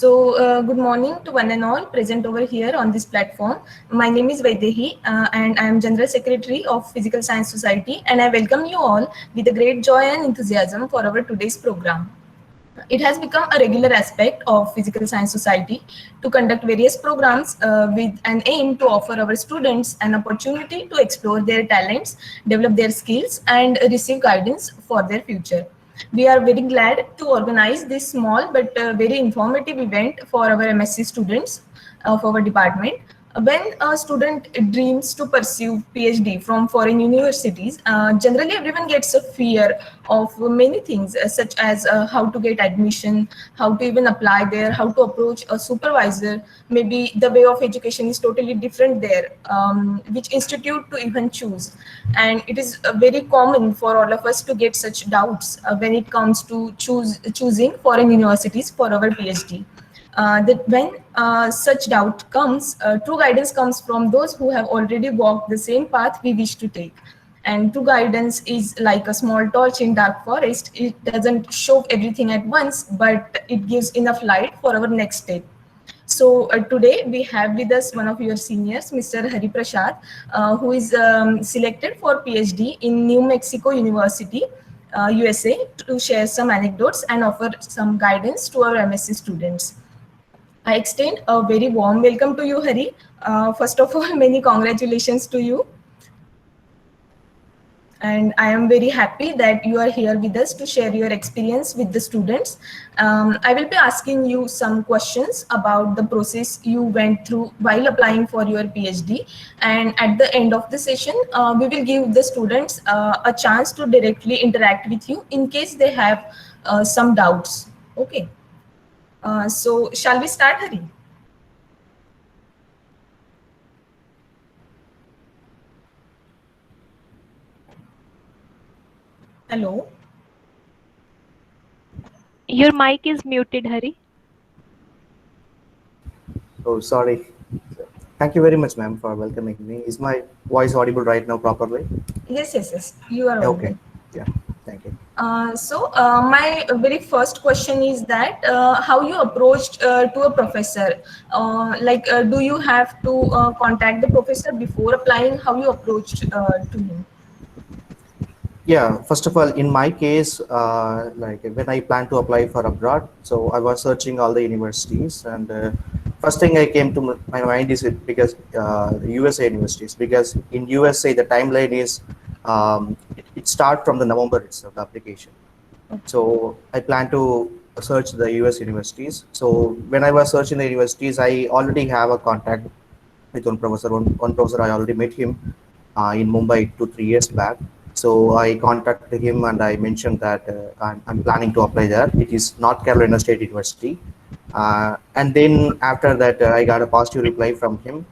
Good morning to one and all present over here on this platform. My name is Vaidehi and I am General Secretary of Physical Science Society, and I welcome you all with a great joy and enthusiasm for our today's program. It has become a regular aspect of Physical Science Society to conduct various programs with an aim to offer our students an opportunity to explore their talents, develop their skills, and receive guidance for their future. We are very glad to organize this small but very informative event for our MSc students of our department. When a student dreams to pursue PhD from foreign universities, generally everyone gets a fear of many things, such as how to get admission, how to even apply there, how to approach a supervisor. Maybe the way of education is totally different there, which institute to even choose. And it is very common for all of us to get such doubts when it comes to choosing foreign universities for our PhD. That when such doubt comes, true guidance comes from those who have already walked the same path we wish to take. And true guidance is like a small torch in dark forest. It doesn't show everything at once, but it gives enough light for our next step. So today we have with us one of your seniors, Mr. Hariprashad, who is selected for PhD in New Mexico University, USA, to share some anecdotes and offer some guidance to our MSc students. I extend a very warm welcome to you, Hari. First of all, many congratulations to you. And I am very happy that you are here with us to share your experience with the students. I will be asking you some questions about the process you went through while applying for your PhD. And at the end of the session, we will give the students a chance to directly interact with you in case they have some doubts. Okay. So shall we start, Hari? Hello? Your mic is muted, Hari. Oh, sorry. Thank you very much, ma'am, for welcoming me. Is my voice audible right now properly? Yes. You are okay. audible. Yeah, thank you. My very first question is that how you approached to a professor. Do you have to contact the professor before applying? How you approached to him? Yeah, first of all, in my case, like when I plan to apply for abroad, so I was searching all the universities, and first thing I came to my mind is because USA universities, because in USA the timeline is it starts from the November itself, the application. So I plan to search the US universities. So when I was searching the universities, I already have a contact with one professor. One professor, I already met him in Mumbai 2-3 years back. So I contacted him and I mentioned that I'm planning to apply there. It is North Carolina State University. And then after that, I got a positive reply from him.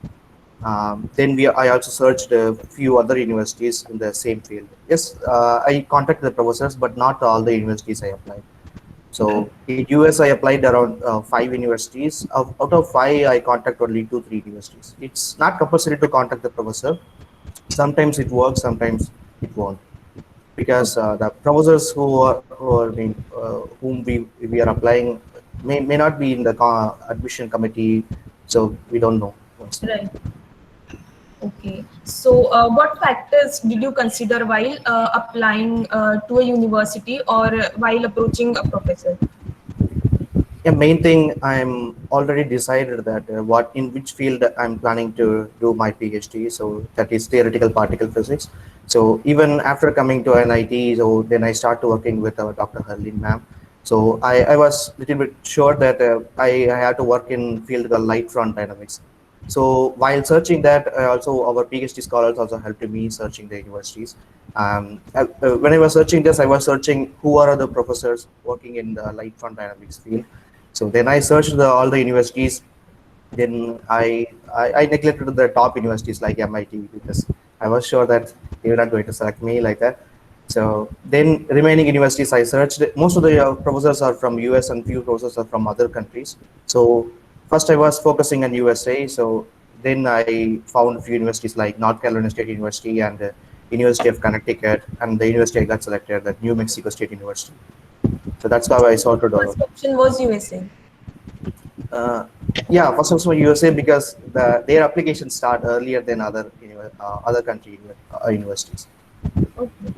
I also searched a few other universities in the same field. Yes, I contacted the professors, but not all the universities I applied. So in US, I applied around 5 universities. Out of 5, I contacted only 2-3 universities. It's not compulsory to contact the professor. Sometimes it works, sometimes it won't, because the professors whom we are applying may not be in the admission committee, so we don't know. Right. Okay. So, what factors did you consider while applying to a university or while approaching a professor? Yeah, main thing, I'm already decided that in which field I'm planning to do my PhD. So that is theoretical particle physics. So even after coming to NIT, so then I start working with Dr. Harleen ma'am. So I was a little bit sure that I had to work in field called light front dynamics. So while searching that, also our PhD scholars also helped me searching the universities. When I was searching this, I was searching who are the professors working in the light front dynamics field. So then I searched all the universities. Then I neglected the top universities like MIT, because I was sure that they were not going to select me like that. So then remaining universities I searched. Most of the professors are from US and few professors are from other countries. So first I was focusing on USA. So then I found a few universities like North Carolina State University and University of Connecticut, and the university I got selected, that New Mexico State University. So that's how I sorted out. First option was USA. Uh, yeah, first of all, USA because their applications start earlier than other country universities. Okay.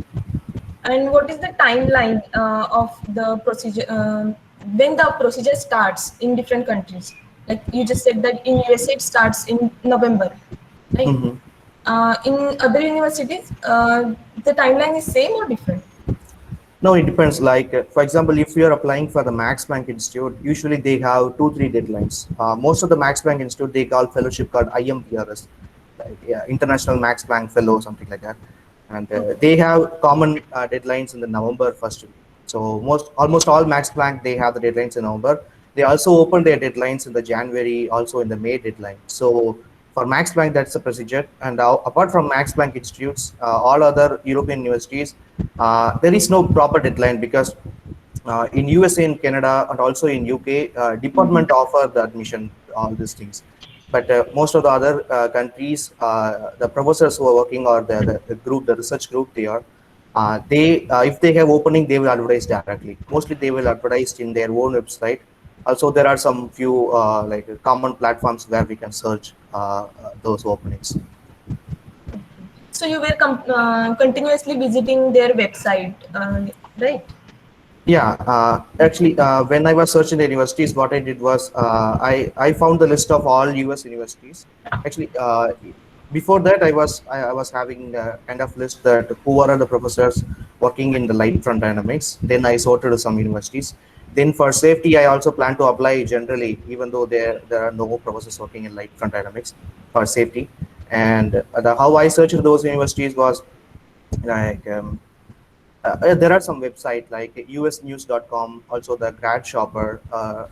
And what is the timeline of the procedure when the procedure starts in different countries? Like you just said that in USA it starts in November, right? Mhm. In other universities, the timeline is same or different? No, it depends. Like, for example, if you are applying for the Max Planck Institute, usually they have 2, 3 deadlines. Most of the Max Planck Institute, they call fellowship called IMPRS, like, yeah, International Max Planck Fellow, something like that. And Okay. they have common deadlines in the November first week. So almost all Max Planck, they have the deadlines in November. They also open their deadlines in the January, also in the May deadline. So for Max Planck, that's the procedure. And apart from Max Planck institutes, all other European universities, there is no proper deadline because in USA and Canada and also in UK, Mhm. department offer the admission all these things. But most of the other countries, the professors who are working or the group, the research group, they if they have opening, they will advertise directly. Mostly they will advertise in their own website. Also, there are some few like common platforms where we can search those openings. Okay. So you were continuously visiting their website, right? Yeah, actually, when I was searching the universities, what I did was I found the list of all US universities. Actually, before that, I was having a kind of list that who are the professors working in the light front dynamics. Then I sorted some universities. Then for safety, I also plan to apply generally, even though there are no professors working in light front dynamics for safety. And how I searched those universities was like. There are some websites like usnews.com, also the grad shopper.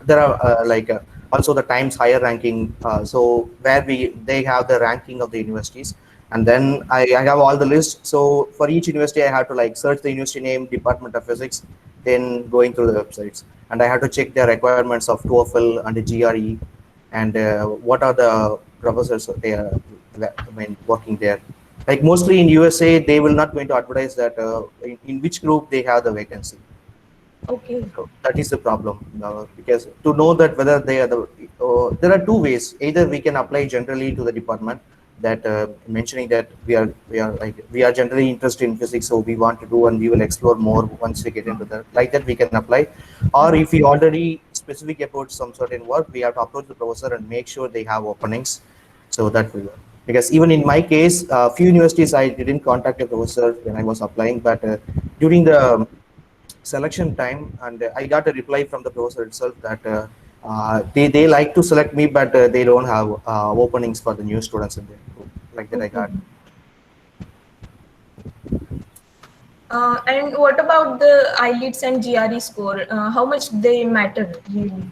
There are also the Times higher ranking, so where they have the ranking of the universities. And then I have all the list. So for each university I have to like search the university name, department of physics, then going through the websites. And I have to check the requirements of TOEFL and the GRE, and what are the professors they are, I mean, working there. Like mostly in USA, they will not going to advertise that in which group they have the vacancy. Okay. So that is the problem, because to know that whether they are there are two ways. Either we can apply generally to the department that mentioning that we are generally interested in physics, so we want to do and we will explore more once we get into that. Like that we can apply, or if we already specific about some certain work, we have to approach the professor and make sure they have openings. So that will work. Because even in my case, few universities I didn't contact a professor when I was applying, but during the selection time, and I got a reply from the professor itself that they like to select me, but they don't have openings for the new students in there. Like that I Okay. got. And what about the IELTS and GRE score? How much they matter really?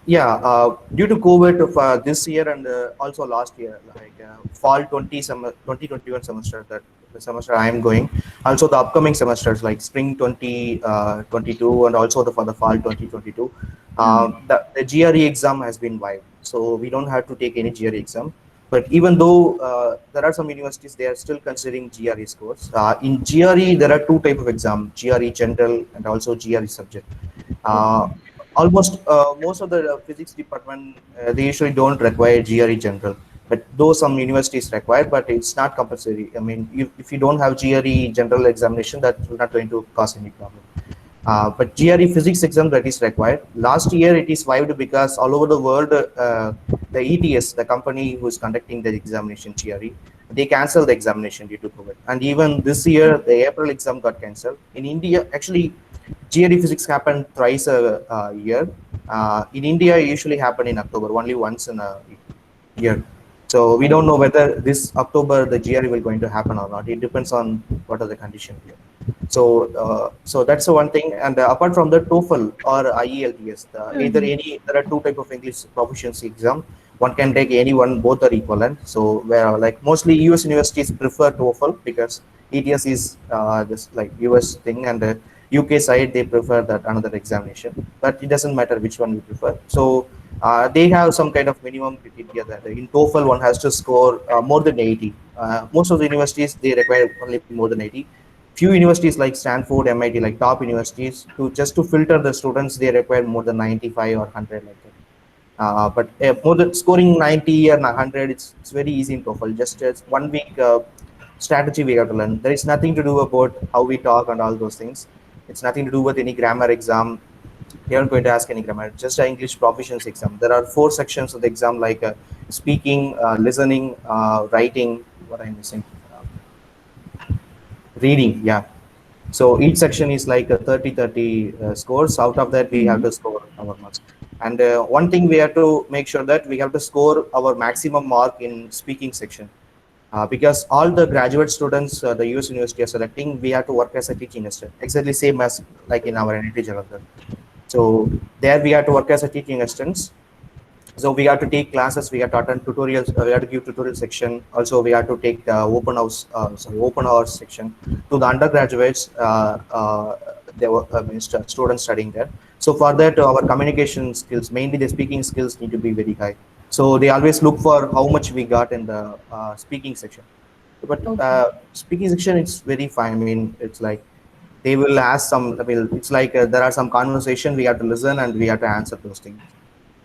Yeah, due to COVID of this year and also last year, like fall 2021 semester, that the semester I am going, also the upcoming semesters like spring 2022 and also for the fall 2022, Hmm. the GRE exam has been wiped. So we don't have to take any GRE exam. But even though there are some universities, they are still considering GRE scores. In GRE, there are two type of exam: GRE general and also GRE subject. Uh, Okay. Almost most of the physics department, they usually don't require GRE general, but though some universities require, but it's not compulsory. I mean, if you don't have GRE general examination, that will not going to cause any problem. But GRE physics exam, that is required. Last year it is waived because all over the world, the ETS, the company who is conducting the examination GRE, they cancelled the examination due to COVID. And even this year, the April exam got cancelled. In India, actually, GRE physics happened thrice a year. In India, it usually happen in October, only once in a year. So we don't know whether this October the GRE will going to happen or not. It depends on what are the conditions here. So that's the one thing. And apart from the TOEFL or IELTS, either Mhm. any there are two type of English proficiency exam. One can take any one, both are equivalent. So where like mostly US universities prefer TOEFL because ETS is just like US thing, and UK side they prefer that another examination. But it doesn't matter which one you prefer. So they have some kind of minimum criteria that in TOEFL one has to score more than 80. Most of the universities they require only more than 80. few universities like Stanford, MIT, like top universities, to just to filter the students, they require more than 95 or 100 like that. But more than scoring 90 or 100, it's very easy in TOEFL. Just as 1 week strategy we have to learn. There is nothing to do about how we talk and all those things. It's nothing to do with any grammar exam. They aren't going to ask any grammar. Just an English proficiency exam. There are 4 sections of the exam, like speaking, listening, writing. What I'm missing? Reading. Yeah. So each section is like a 30 scores. Out of that, we have to score our marks. And one thing we have to make sure that we have to score our maximum mark in speaking section. Because all the graduate students, the US university are selecting, we have to work as a teaching assistant. Exactly same as like in our NIT Jalandhar. So there we have to work as a teaching assistants. So we have to take classes, we have to attend tutorials, we have to give tutorial section. Also, we have to take the open hours section to the undergraduates. There were students studying there. So for that, our communication skills, mainly the speaking skills, need to be very high. So they always look for how much we got in the speaking section. But Okay. speaking section, it's very fine. I mean, it's like they will ask some. I mean, it's like there are some conversation we have to listen and we have to answer those things.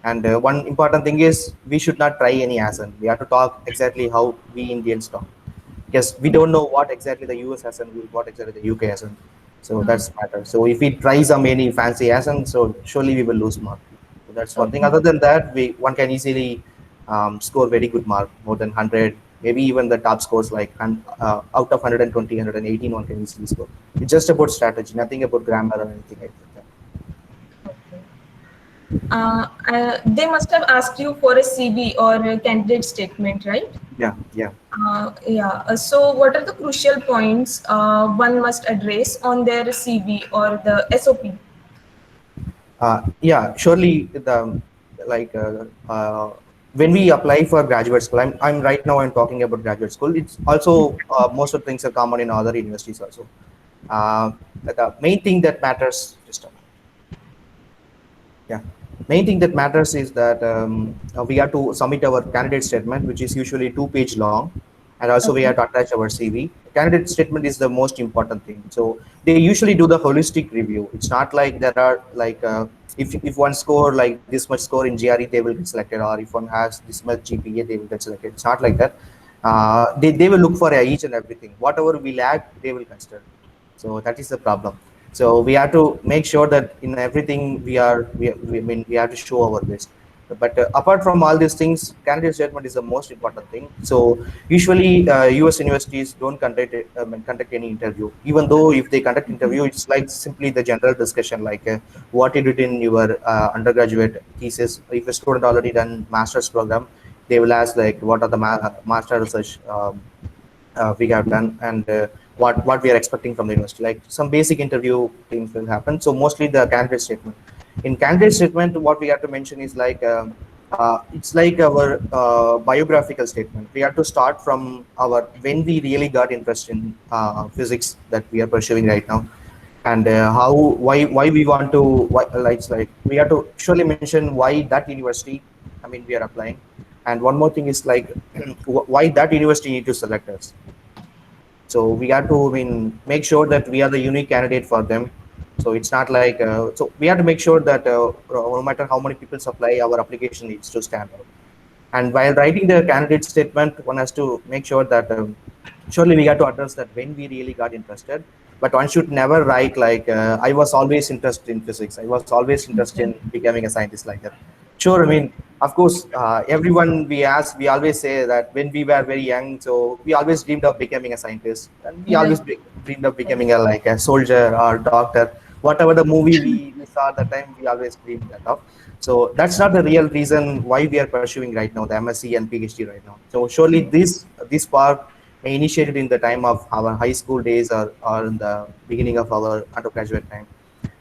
And one important thing is we should not try any accent. We have to talk exactly how we Indians talk, because we don't know what exactly the US accent will, what exactly the UK accent. So Uh, that's matter. So if we try some any fancy accent, so surely we will lose mark. So that's one thing. okay. Other than that, we one can easily score very good mark, more than 100, maybe even the top scores like out of 120, 118, one can easily score. It's just about strategy, nothing about grammar or anything like that. Okay. They must have asked you for a CV or a candidate statement, right? Yeah, yeah. Yeah. So, what are the crucial points one must address on their CV or the SOP? Yeah, surely the like when we apply for graduate school, I'm right now I'm talking about graduate school. It's also most of the things are common in other universities also. The main thing that matters, just a minute. Yeah, main thing that matters is that we have to submit our candidate statement, which is usually 2 page long, and also we have Okay. to attach our CV. Candidate statement is the most important thing. So they usually do the holistic review. It's not like there are like if one score like this much score in GRE, they will get selected, or if one has this much GPA, they will get selected. It's not like that. They will look for each and everything. Whatever we lack, they will consider. So that is the problem. So we have to make sure that in everything I mean we have to show our best. But apart from all these things, candidate statement is the most important thing. So usually US universities don't conduct any interview. Even though if they conduct interview, it's like simply the general discussion, like what you did in your undergraduate thesis. If a student already done master's program, they will ask like what are the master research we have done, and what we are expecting from the university. Like some basic interview things will happen. So mostly the candidate statement. In candidate statement, what we have to mention is like it's like our biographical statement. We have to start from our when we really got interest in physics that we are pursuing right now, and how why we want to like it's like we have to surely mention why that university. I mean we are applying, and one more thing is like why that university need to select us. So we have to, I mean, make sure that we are the unique candidate for them. So it's not like so we have to make sure that no matter how many people apply, our application needs to stand out. And while writing the candidate statement, one has to make sure that surely we got to address that when we really got interested. But one should never write like I was always interested in physics. I was always interested in becoming a scientist, like that. Sure, I mean, of course, everyone we ask, we always say that when we were very young, so we always dreamed of becoming a scientist, and we Right. always dreamed of becoming a like a soldier or doctor. Whatever the movie we saw at the time, we always dreamed that of. So that's not the real reason why we are pursuing right now the MSc and PhD right now. So surely this part may initiated in the time of our high school days, or in the beginning of our undergraduate time.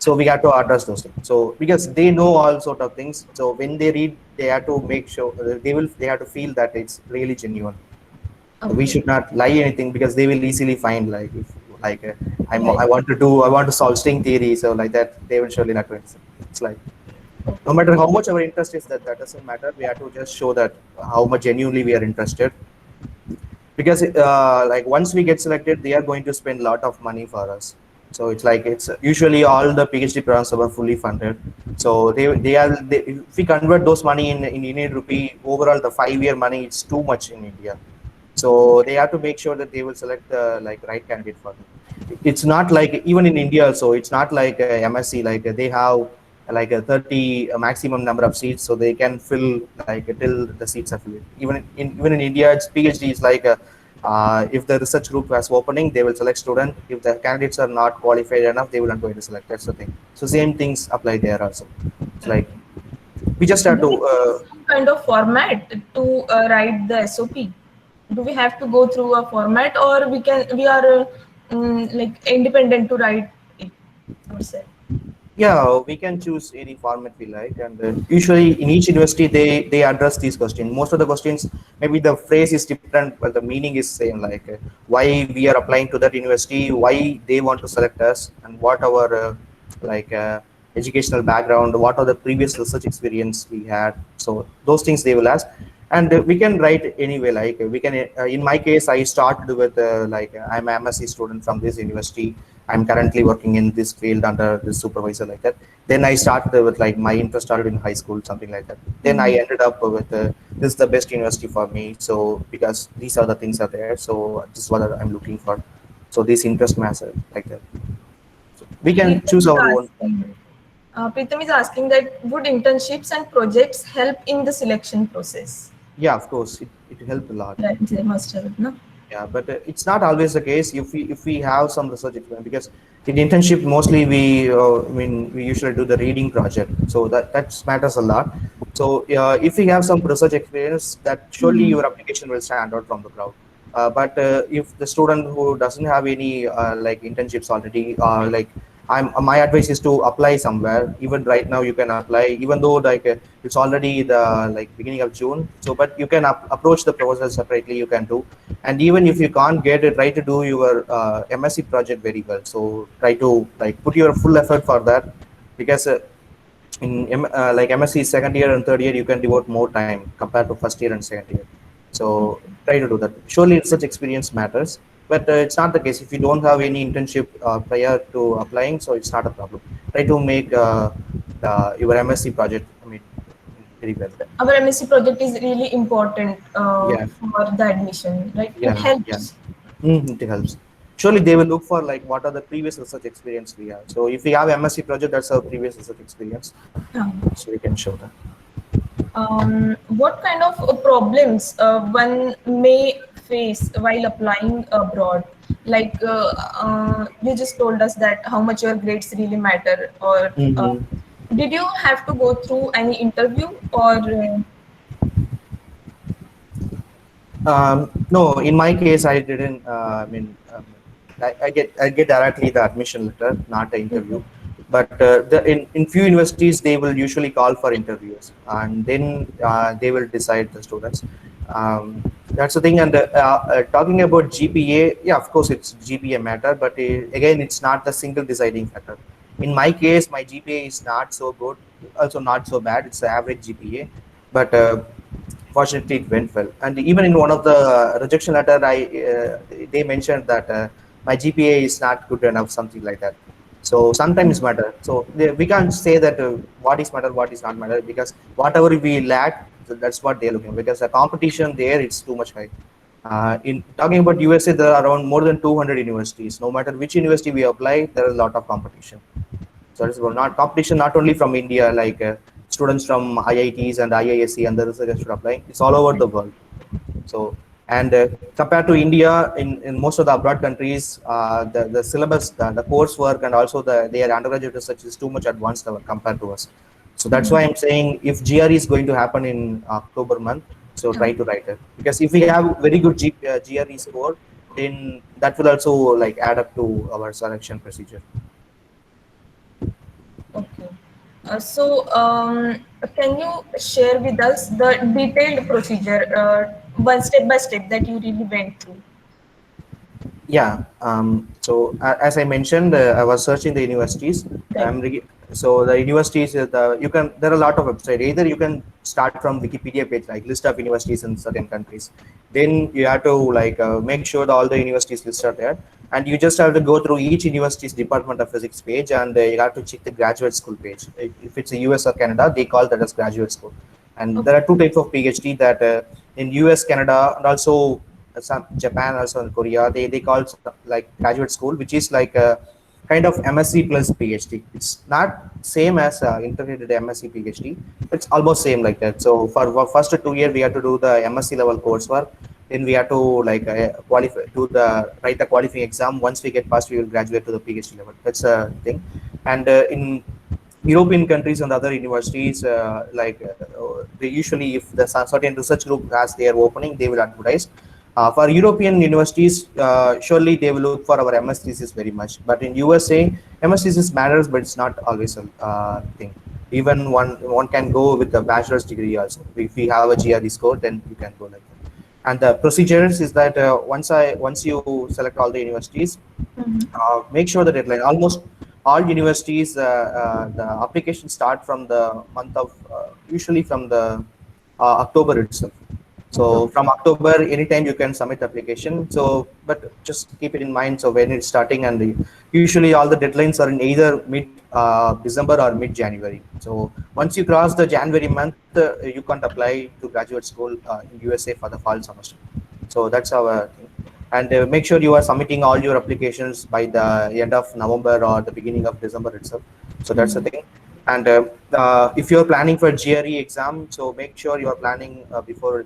So we have to address those things. So because they know all sort of things, so when they read, they have to make sure they have to feel that it's really genuine. So we Okay. should not lie anything, because they will easily find like if like Right. I want to solve string theory, so like that they will surely not do it. It's like no Okay. matter how much our interest is, that doesn't matter. We have to just show that how much genuinely we are interested. because like once we get selected, they are going to spend a lot of money for us. So it's like it's usually all the PhD programs are fully funded. So if we convert those money in Indian rupee, overall the 5 year money, it's too much in India. So they have to make sure that they will select the like right candidate for them. It's not like even in India also, it's not like MSc, like they have like a 30 maximum number of seats, so they can fill like till the seats are filled. Even in India, it's PhD is like if the research group has opening, they will select student. If the candidates are not qualified enough, they will not going to select. That's the thing. So same things apply there also. It's like we just have Do to we have some kind of format to write the SOP? Do we have to go through a format, or we are like independent to write it ourselves? yeah, we can choose any format we like, and usually in each university they address these questions. Most of the questions, maybe the phrase is different, but the meaning is same. Like why we are applying to that university, why they want to select us, and what our like educational background, what are the previous research experience we had. So those things they will ask, and we can write anyway. Like we can, in my case, I started with like I'm an MSc student from this university. I'm currently working in this field under this supervisor, like that. Then I started with like my interest started in high school, something like that. Then I ended up with this is the best university for me. So because these are the things are there, so this is what I'm looking for. So this interest matter like that. So we can Pritam choose is our own. asking. Pritam is asking that would internships and projects help in the selection process? Yeah, of course, it helped a lot. That they must help, no? Yeah, but it's not always the case if we have some research experience, because in internship mostly we usually do the reading project, so that matters a lot. So if we have some research experience, that surely your application will stand out from the crowd. But if the student who doesn't have any like internships already, like my advice is to apply somewhere. Even right now you can apply, even though like it's already the like beginning of June. So but you can approach the professor separately, you can do. And even if you can't get it, try to do your MSc project very well. So try to like put your full effort for that, because like MSc second year and third year, you can devote more time compared to first year and second year. So try to do that. Surely such experience matters, but it's not the case if you don't have any internship prior to applying. So it's not a problem. Try to make your MSc project, I mean, very well. Our MSc project is really important Yeah, for the admission, right? It yeah. helps. It helps. Surely they will look for like what are the previous research experience we have. So if we have MSc project, that's our previous research experience. So we can show that. What kind of problems one may face while applying abroad? Like you just told us that how much your grades really matter, or Mm-hmm. did you have to go through any interview, or No, in my case, I didn't. I get directly the admission letter, not the interview. But in few universities, they will usually call for interviews, and then they will decide the students. That's the thing. And talking about GPA, yeah, of course, it's GPA matter, but again, it's not the single deciding factor. In my case, my GPA is not so good, also not so bad. It's the average GPA, but fortunately it went well. And even in one of the rejection letter, they mentioned that my GPA is not good enough, something like that. So sometimes matter. So we can't say that what is matter, what is not matter, because whatever we lack, so that's what they're looking, because the competition there, it's too much high. In talking about USA, there are around more than 200 universities. No matter which university we apply, there is a lot of competition. So it's not competition not only from India, like students from IITs and IISc and the researchers should apply. It's all over the world. So and compared to India, in most of the abroad countries, the syllabus, the coursework, and also their undergraduate research is too much advanced compared to us. So that's why I'm saying if GRE is going to happen in October month, so try to write it, because if we have very good GRE score, then that will also like add up to our selection procedure. okay? Can you share with us the detailed procedure, one step by step that you really went through? Yeah. So as I mentioned, I was searching the universities. Right. So the universities, you can, there are a lot of websites. Either you can start from Wikipedia page, like list of universities in certain countries. Then you have to like make sure that all the universities listed there, and you just have to go through each university's Department of Physics page, and you have to check the graduate school page. If it's a US or Canada, they call that as graduate school. And there Okay. are two types of PhD that in US, Canada, and also some Japan, also in Korea, they call like graduate school, which is like a kind of MSc plus PhD. It's not same as integrated MSc PhD. It's almost same like that. So for first 2 years, we have to do the MSc level coursework. Then we have to like qualify, do the write the qualifying exam. Once we get passed, we will graduate to the PhD level. That's a thing. And in European countries and other universities, they usually, if the certain research group has their opening, they will advertise. For European universities, surely they will look for our MS thesis very much. But in USA, MS thesis matters, but it's not always a thing. Even one can go with a bachelor's degree also. If we have a GRE score, then you can go like that. And the procedures is that once you select all the universities, Mhm. make sure the deadline. Almost all universities, the application start from the month of usually from the October itself. So October. from October, anytime you can submit application. So, but just keep it in mind. So when it's starting, and usually all the deadlines are in either mid December or mid January. So once you cross the January month, you can't apply to graduate school in USA for the fall semester. So that's our thing. And make sure you are submitting all your applications by the end of November or the beginning of December itself. So that's the Mhm. thing. And if you're planning for GRE exam, so make sure you are planning before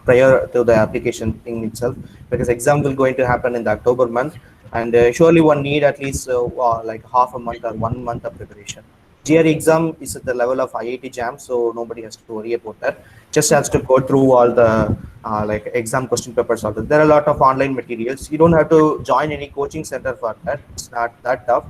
prior to the application thing itself, because exam will going to happen in the October month, and surely one need at least like half a month or 1 month of preparation. GRE exam is at the level of IIT Jam, so nobody has to worry about that. Just has to go through all the like exam question papers. All that. There are a lot of online materials. You don't have to join any coaching center for that. It's not that tough.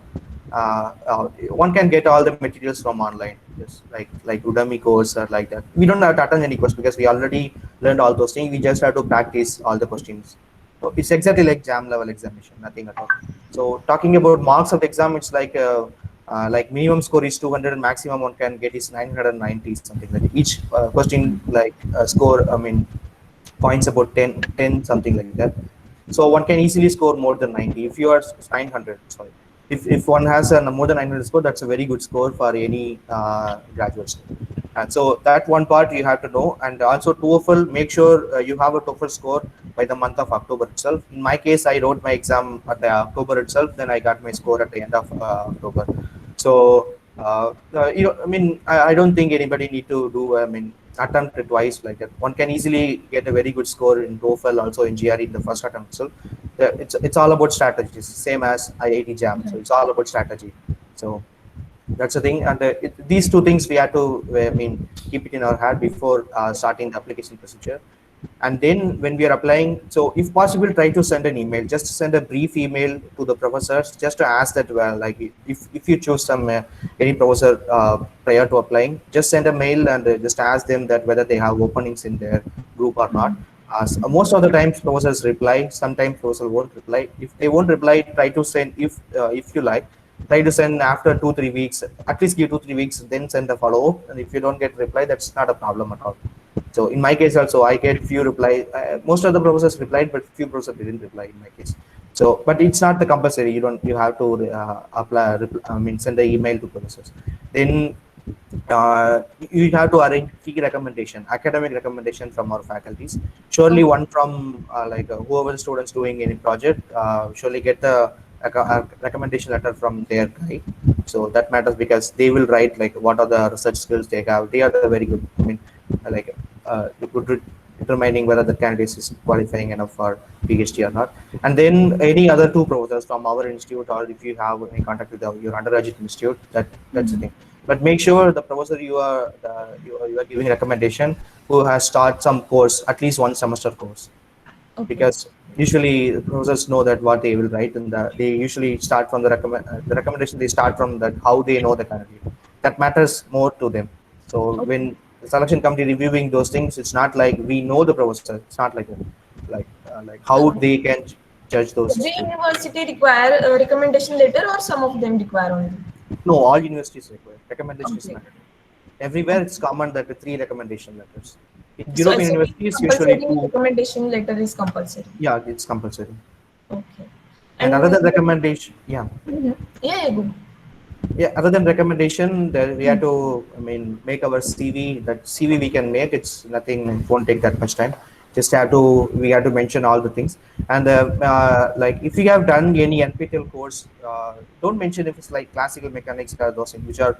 One can get all the materials from online, just like Udemy course or like that. We don't have to attend any course because we already learned all those things. We just have to practice all the questions. So it's exactly like jam level examination, nothing at all. So talking about marks of the exam, it's like minimum score is 200 and maximum one can get is 990 something like that. Each question like score, I mean points about 10 something like that. So one can easily score more than 90 if you are 900. Sorry, if one has a more than 900 score, that's a very good score for any graduate school. And so that one part you have to know. And also TOEFL, make sure you have a TOEFL score by the month of October itself. In my case, I wrote my exam at the October itself, then I got my score at the end of October. So I mean, I don't think anybody need to do, I mean, attempt it twice like that. One can easily get a very good score in TOEFL, also in GRE in the first attempt itself. It's all about strategies, same as IIT Jam. So it's all about strategy. So that's the thing. And these two things we have to, I mean, keep it in our head before starting the application procedure. And then when we are applying, so if possible, try to send an email. Just send a brief email to the professors, just to ask that, well, like if you choose some any professor prior to applying, just send a mail and just ask them that whether they have openings in their group or not. Most of the times professors reply, sometimes professors won't reply. If they won't reply, try to send, if you like, try to send after 2 3 weeks, at least give 2 3 weeks, then send a follow-up. And if you don't get reply, that's not a problem at all. So in my case also, I get few reply. Most of the professors replied, but few professors didn't reply in my case. So, but it's not the compulsory. You don't. You have to apply. I mean, send the email to professors. Then you have to arrange key recommendation, academic recommendation from our faculties. Surely Okay. one from whoever the students doing any project. Surely get a recommendation letter from their guide. So that matters because they will write like what are the research skills they have. They are the very good. I mean, like good determining whether the candidate is qualifying enough for PhD or not. And then any other two professors from our institute, or if you have any contact with your undergraduate institute, that's the thing. But make sure the professor you are giving recommendation who has start some course, at least one semester course, Okay. because usually professors know that what they will write, and they usually start from the recommendation. They start from that how they know the candidate. That matters more to them. So Okay. when the selection committee reviewing those things, it's not like we know the professor. It's not like that. Like how Okay. they can. judge those Every things. university require a recommendation letter, or some of them require only? No, all universities require recommendation is Okay. mandatory. Everywhere it's Okay. common that the three recommendation letters. In So European it's universities, usually compulsory. two. Recommendation letter is compulsory. Yeah, it's compulsory. Okay. And And another recommendation, yeah. mhm. Yeah, yeah, good. Yeah, other than recommendation, that we have Mhm. to, I mean, make our CV. That CV we can make. It's nothing. It won't take that much time. Just have to. We have to mention all the things. And like if you have done any NPTEL course, don't mention if it's like classical mechanics or those things which are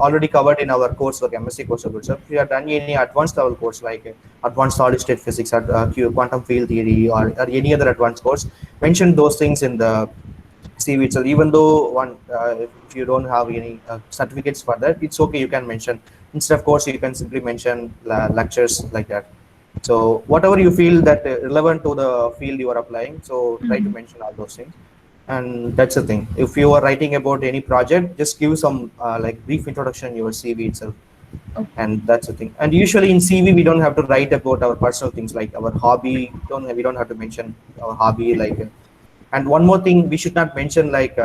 already covered in our course like M.Sc course or so. If you have done any advanced level course like advanced solid state physics or quantum field theory or any other advanced course, mention those things in the CV itself. Even though if you don't have any certificates for that, it's okay. You can mention instead of course you can simply mention lectures like that. So whatever you feel that relevant to the field you are applying, so try to Mhm. mention all those things. And that's the thing. If you are writing about any project, just give some like brief introduction in your CV itself. Okay. And that's the thing. And usually in CV we don't have to write about our personal things like our hobby. We don't have to mention our hobby like. And one more thing, we should not mention like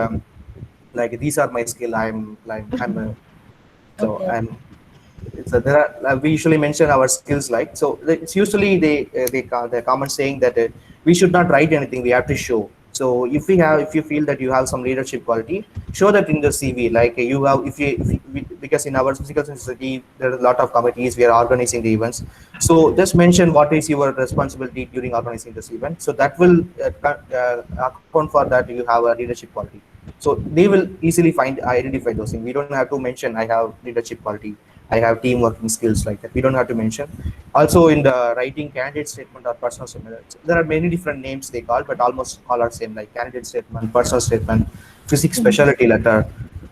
these are my skill. I'm a, so Okay. I'm so there are we usually mention our skills like so it's usually the common saying that we should not write anything, we have to show. So if you feel that you have some leadership quality, show that in the CV like you have if you because in our physical science society there are a lot of committees, we are organizing the events. So just mention what is your responsibility during organizing this event, so that will account for that you have a leadership quality. So they will easily find identify those things. We don't have to mention I have leadership quality, I have team working skills like that. We don't have to mention. Also in the writing candidate statement or personal statement, there are many different names they call, but almost all are same like candidate statement, personal statement, physics Mhm. specialty letter,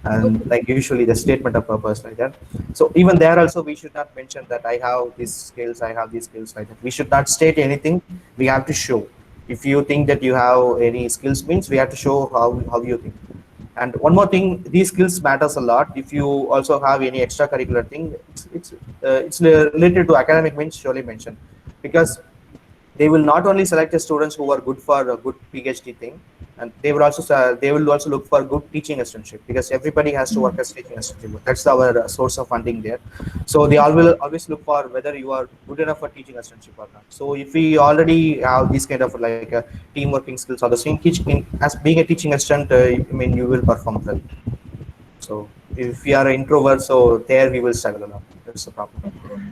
and Okay. like usually the statement of purpose like that. So even there also we should not mention that I have these skills, I have these skills like that. We should not state anything. We have to show. If you think that you have any skills means we have to show how you think. And one more thing, these skills matters a lot. If you also have any extracurricular thing, it's related to academic means surely mention, because they will not only select the students who are good for a good PhD thing, and they will also look for good teaching assistantship, because everybody has to work as teaching assistant. That's our source of funding there. So they all will always look for whether you are good enough for teaching assistantship or not. So if we already have this kind of like team working skills or the same teaching as being a teaching assistant, I mean you will perform well. So if we are an introvert, so there we will struggle a lot. That's the problem. Okay.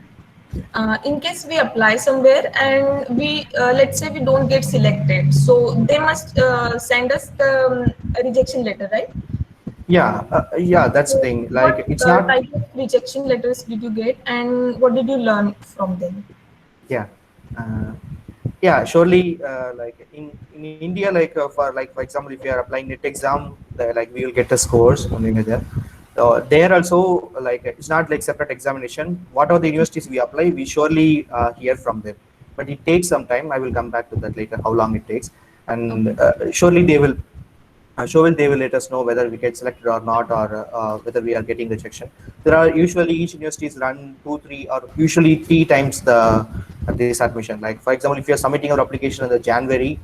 In case we apply somewhere and we let's say we don't get selected, so they must send us the rejection letter, right? Yeah, that's the So thing. what Like it's not. type of rejection letters did you get, and what did you learn from them? Yeah. Uh, yeah, surely. Like in India, like for example, if you are applying NIT exam, like we will get the scores only there. There also like it's not like separate examination. Whatever the universities we apply, we surely hear from them. But it takes some time. I will come back to that later. How long it takes, and Okay. surely they will. Sure, they will let us know whether we get selected or not, or whether we are getting rejection. There are usually each universities run two, three, or usually three times the this admission. Like for example, if you are submitting our application in the January,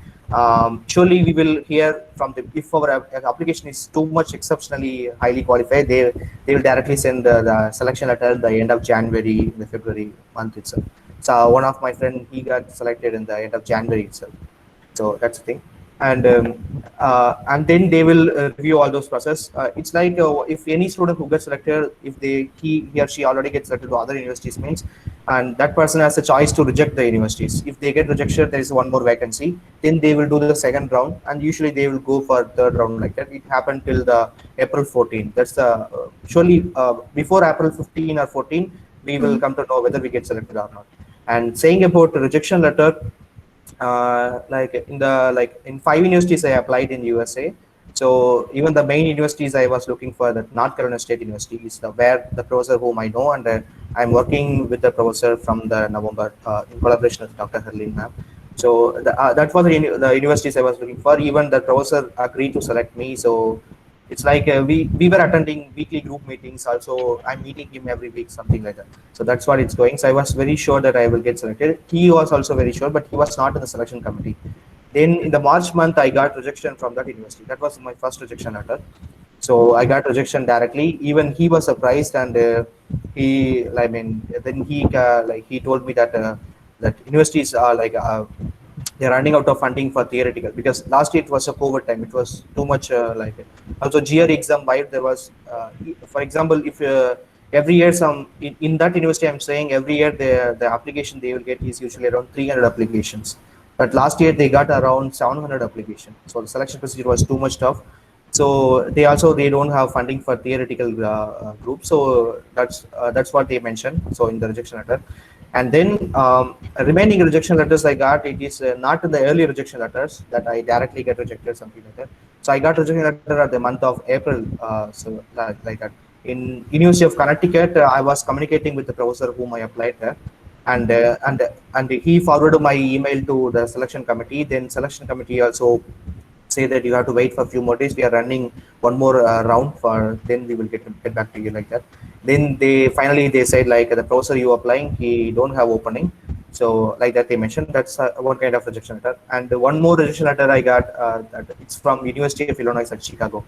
surely we will hear from them if our application is too much exceptionally highly qualified. They will directly send the selection letter at the end of January, in the February month itself. So one of my friend, he got selected in the end of January itself. So that's the thing. And then they will review all those process. It's like if any student who gets selected, if he or she already gets selected to other universities means, and that person has a choice to reject the universities. If they get rejected, there is one more vacancy, then they will do the second round, and usually they will go for third round like that. It happened till the April 14. That's the surely before April 15 or 14 we will Mhm. come to know whether we get selected or not. And saying about the rejection letter, like in 5 universities I applied in USA. So even the main universities I was looking for, that North Carolina State University is where the professor whom I know, and I'm working with the professor from the November in collaboration with Dr. Herlin ma'am. So that was the universities I was looking for. Even the professor agreed to select me. So it's like we were attending weekly group meetings. Also, I'm meeting him every week, something like that. So that's what it's going. So I was very sure that I will get selected. He was also very sure, but he was not in the selection committee. Then in the March month, I got rejection from that university. That was my first rejection letter. So I got rejection directly. Even he was surprised, and I mean, then he told me that that universities are they're running out of funding for theoretical, because last year it was a COVID time. It was too much also GR exam. Why there was, for example, if every year in that university I'm saying, every year the application they will get is usually around 300 applications, but last year they got around 700 applications. So the selection procedure was too much tough. So they don't have funding for theoretical groups. So that's what they mentioned. So in the rejection letter, and then remaining rejection letters I got, it is not in the early rejection letters that I directly get rejected, something like that. So I got rejection letter at the month of April. Like that. In University of Connecticut, I was communicating with the professor whom I applied there, and he forwarded my email to the selection committee. Then selection committee also say that you have to wait for a few more days. We are running one more round for, then we will get back to you, like that. Then they said like the professor you applying, he don't have opening. So like that they mentioned. That's one kind of rejection letter. And one more rejection letter I got, that it's from University of Illinois at Chicago.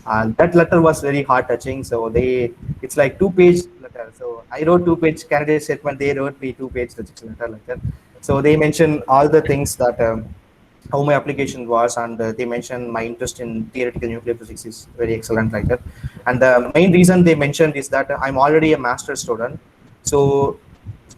And that letter was very heart touching. So it's like 2-page letter. So I wrote 2-page candidate statement. They wrote me 2-page rejection letter, like that. So they mentioned all the things that how my application was, and they mentioned my interest in theoretical nuclear physics is very excellent, like that. And the main reason they mentioned is that I'm already a master's student. So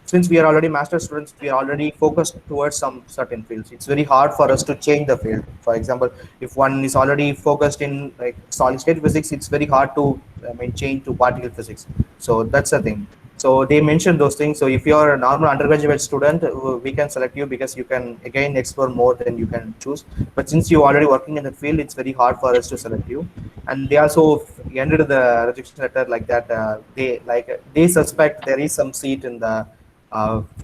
since we are already master students, we are already focused towards some certain fields. It's very hard for us to change the field. For example, if one is already focused in like solid state physics, it's very hard to change to particle physics. So that's the thing. So they mentioned those things. So if you're a normal undergraduate student, we can select you because you can again explore more than you can choose. But since you're already working in the field, it's very hard for us to select you. And they also ended the rejection letter like that. They suspect there is some seat in the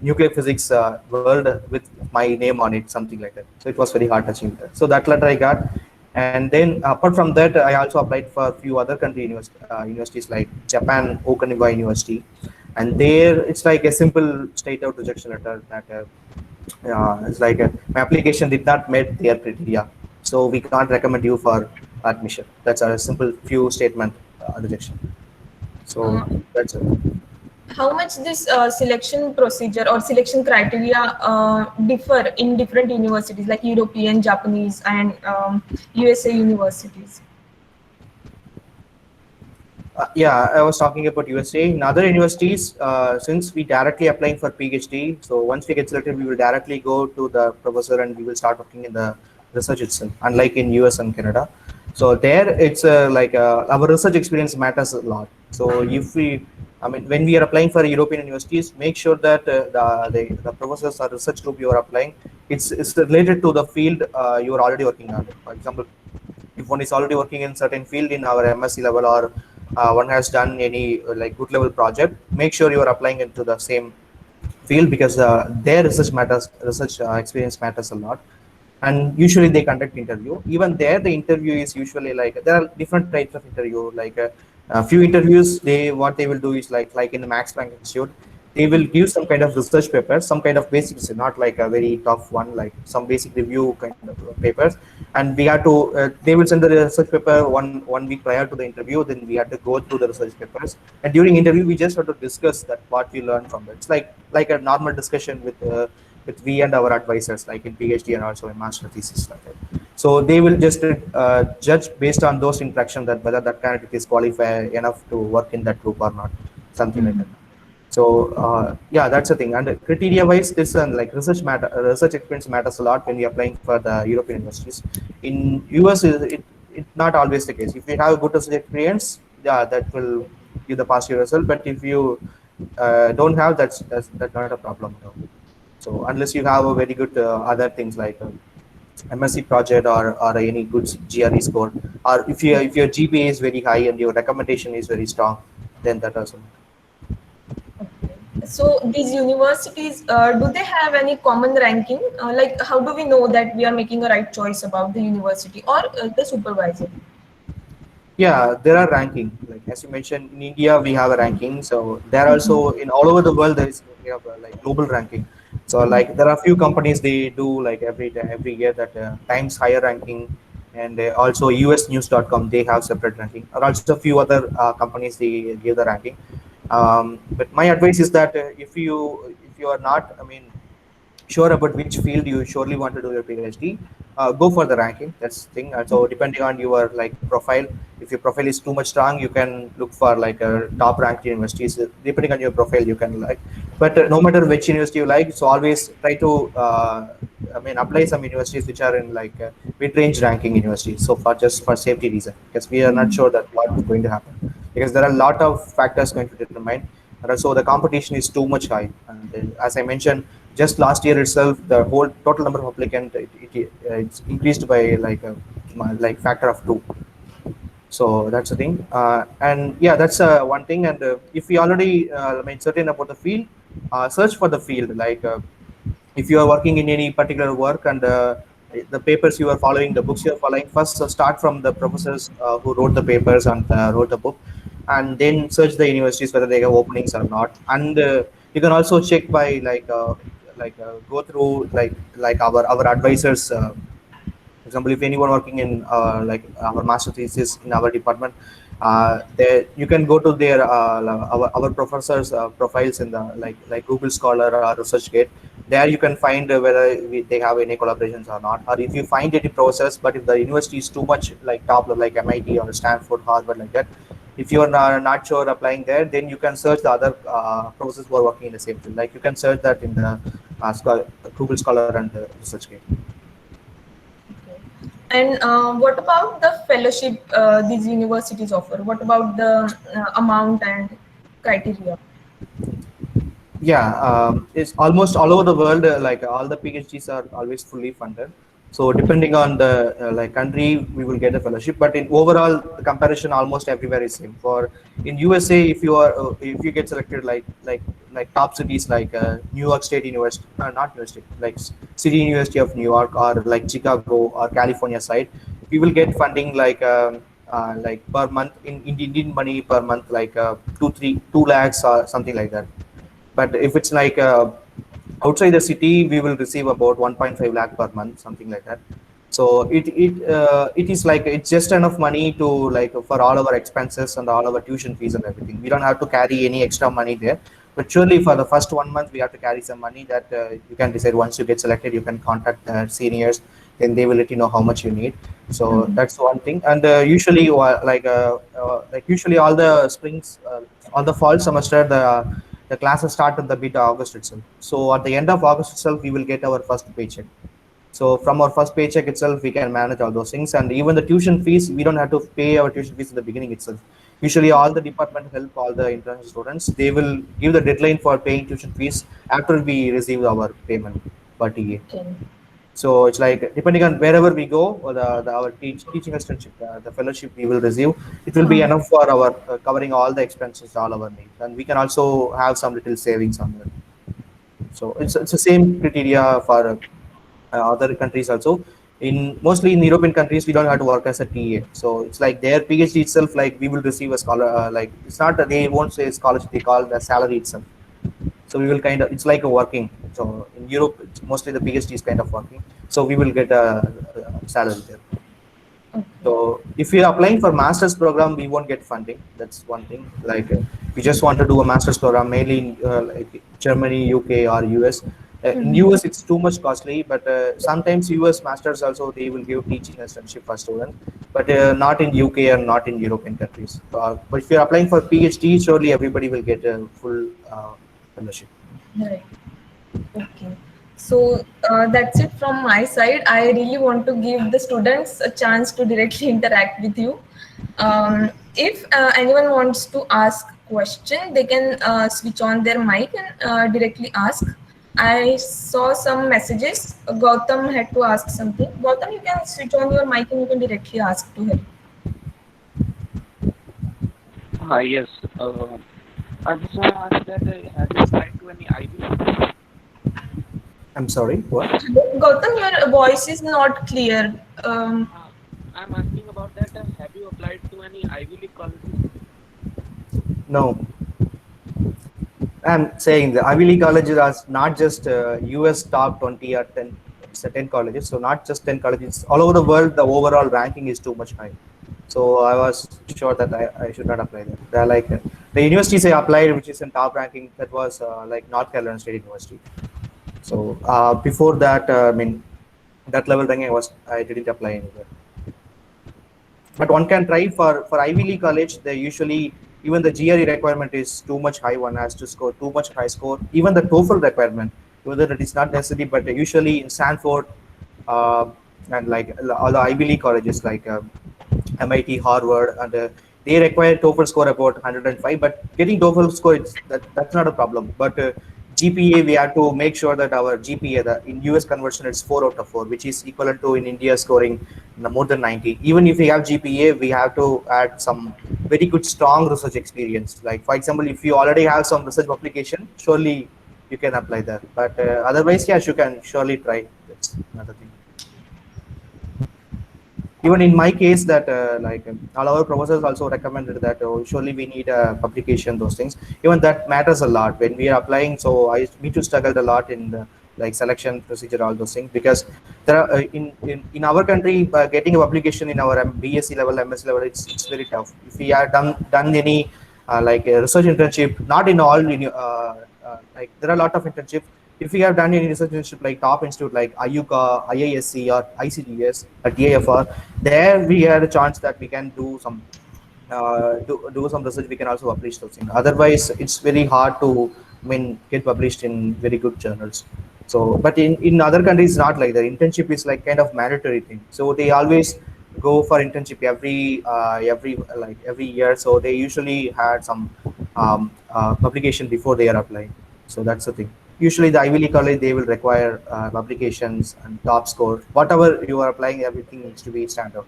nuclear physics world with my name on it, something like that. So it was very hard touching. So that letter I got. And then apart from that, I also applied for a few other universities like Japan Okinawa University. And there it's like a simple straight out rejection letter that it's like my application did not meet their criteria. So we can't recommend you for admission. That's a simple few statement rejection. So Uh, that's it. how much this selection procedure or selection criteria differ in different universities like European, Japanese, and USA universities? Yeah, I was talking about USA. In other universities, since we directly applying for PhD, so once we get selected, we will directly go to the professor and we will start working in the research itself. Unlike in US and Canada, so there it's our research experience matters a lot. So if we, when we are applying for European universities, make sure that the professors or research group you are applying, it's related to the field you are already working on. For example, if one is already working in certain field in our MSc level, or one has done any like good level project, make sure you are applying into the same field, because their research experience matters a lot. And usually they conduct interview. Even there the interview is usually like there are different types of interview. Like a few interviews, what they will do is like in the Max Planck Institute, they will give some kind of research papers, some kind of basics, not like a very tough one, like some basic review kind of papers. And we have to they will send the research paper one week prior to the interview. Then we have to go through the research papers, and during interview we just have to discuss that what we learned from it. It's like a normal discussion with we and our advisors, like in PhD and also in master thesis, like that. So they will just judge based on those interactions that whether that candidate is qualified enough to work in that group or not, something like that. So yeah, that's the thing. And criteria wise, this like research experience matters a lot when we are applying for the European universities. In US, it's not always the case. If you have a good research experience, yeah, that will give the positive result. But if you don't have, that's not a problem. No. So unless you have a very good other things like MSc project, or any good GRE score, or if your GPA is very high and your recommendation is very strong, then that also. Okay. So these universities, do they have any common ranking? Like, how do we know that we are making a right choice about the university or the supervisor? Yeah, there are ranking. Like as you mentioned, in India we have a ranking. So there also in all over the world we have like global ranking. So like there are a few companies they do like every year that Times higher ranking, and also usnews.com they have separate ranking, or also a few other companies they give the ranking. But my advice is that if you are not, I mean, sure about which field you surely want to do your PhD, go for the ranking. That's the thing. So depending on your like profile, if your profile is too much strong, you can look for like a top ranked universities. Depending on your profile, you can like. But no matter which university you like, so always try to I mean apply some universities which are in like mid-range ranking universities. So for just for safety reason, because we are not sure that what's going to happen, because there are a lot of factors going to determine. And also the competition is too much high, and as I mentioned, just last year itself, the whole total number of applicants it's increased by like factor of two. So that's the thing, and yeah, that's one thing. And if we already I mean certain about the field, search for the field. Like if you are working in any particular work, and the papers you are following, the books you are following, first start from the professors who wrote the papers and wrote the book, and then search the universities whether they have openings or not. And you can also check by go through like our advisors. For example, if anyone working in like our master thesis in our department, you can go to their our professors profiles in the like Google Scholar or ResearchGate. There you can find whether they have any collaborations or not, or if you find any process. But if the university is too much like top like MIT or Stanford, Harvard, like that, if you are not sure applying there, then you can search the other professors who are working in the same field. Like you can search that in the Google Scholar and ResearchGate. Okay. And what about the fellowship these universities offer? What about the amount and criteria? Yeah, it's almost all over the world. Like all the PhDs are always fully funded. So depending on the like country, we will get a fellowship. But in overall, the comparison almost everywhere is same. For in USA, if you get selected like top cities like New York State University, not New York State, like City University of New York, or like Chicago or California side, we will get funding like per month in Indian money per month, like 2 lakhs or something like that. But if it's like outside the city, we will receive about 1.5 lakh per month, something like that. So it is like it's just enough money to like for all our expenses and all our tuition fees and everything. We don't have to carry any extra money there. But surely for the first 1 month, we have to carry some money that you can decide. Once you get selected, you can contact seniors, then they will let you know how much you need. So that's one thing. And usually like usually all the springs, all the fall semester, the classes start at the mid August itself. So at the end of August itself, we will get our first paycheck. So from our first paycheck itself, we can manage all those things. And even the tuition fees, we don't have to pay our tuition fees in the beginning itself. Usually all the department help all the international students. They will give the deadline for paying tuition fees after we receive our payment per TA. Okay. So it's like depending on wherever we go, or our teaching assistantship, the fellowship we will receive, it will be enough for our covering all the expenses, all our needs, and we can also have some little savings on that. So it's the same criteria for other countries also. In mostly in European countries, we don't have to work as a TA. So it's like their PhD itself, like we will receive a scholar. Like it's not that they won't say scholarship; they call the salary itself. So we will kind of it's like a working. So in Europe, it's mostly the PhD is kind of working. So we will get a salary there. Okay. So if we are applying for master's program, we won't get funding. That's one thing. Like we just want to do a master's program, mainly in like Germany, UK, or US. In US, it's too much costly, but sometimes US masters also they will give teaching assistantship for students, but not in UK and not in European countries. But if you're applying for PhD, surely everybody will get a full fellowship. Right. Okay. So that's it from my side. I really want to give the students a chance to directly interact with you. If anyone wants to ask question, they can switch on their mic and directly ask. I saw some messages. Gautam had to ask something. Gautam, you can switch on your mic and you can directly ask to him. Yes. I just want to ask that have you applied to any Ivy? I'm sorry, what? Gautam, your voice is not clear. I'm asking about that. Have you applied to any Ivy League colleges? No. I'm saying the Ivy League colleges are not just US top 20 or 10, it's 10 colleges. So not just 10 colleges. All over the world, the overall ranking is too much high. So I was sure that I should not apply there. They're like the universities I applied, which is in top ranking, that was like North Carolina State University. So before that, I mean, that level ranking I didn't apply anywhere. But one can try for Ivy League college. They usually even the GRE requirement is too much high. One has to score too much high score. Even the TOEFL requirement, whether it is not necessary, but usually in Stanford uh, and like all the Ivy League colleges like MIT, Harvard, and they require TOEFL score about 105. But getting TOEFL score, that's not a problem. But GPA, we have to make sure that our GPA, in US conversion, it's 4 out of 4, which is equivalent to in India scoring more than 90. Even if we have GPA, we have to add some very good, strong research experience. Like, for example, if you already have some research publication, surely you can apply that. But otherwise, yes, you can surely try. That's another thing. Even in my case, that like all our professors also recommended that surely we need a publication, those things. Even that matters a lot when we are applying. So I me too struggled a lot in the like selection procedure, all those things, because there are in our country getting a publication in our BSc level, MS level, it's very tough. If we have done any like a research internship, not in all like there are a lot of internships. If we have done any research internship like top institute like IUCA, IISc, or ICDS at TAFR, there we had a chance that we can do some do some research. We can also publish those things. Otherwise, it's very hard to get published in very good journals. So, but in other countries, not like that. Internship is like kind of mandatory thing. So they always go for internship every year. So they usually had some publication before they are applying. So that's the thing. Usually the Ivy League college, they will require publications and top score. Whatever you are applying, everything needs to be standard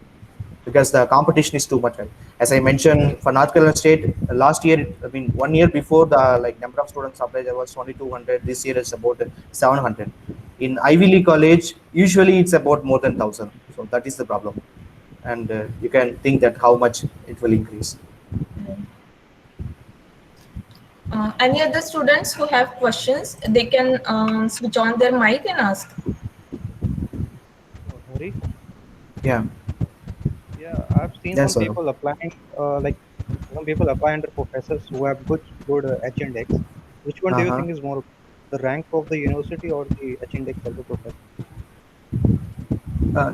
because the competition is too much. As I mentioned, for North Carolina State, last year, I mean, 1 year before, the like number of students applied, there was 2,200. This year it's about 700. In Ivy League college, usually it's about more than 1,000. So that is the problem, and you can think that how much it will increase. Any other students who have questions, they can switch on their mic and ask. Hari? Yeah. Yeah, I've seen Yes, some sir. people applying, like some people apply under professors who have good H index. Which one do you Uh-huh. think is more, the rank of the university or the H index of the professor?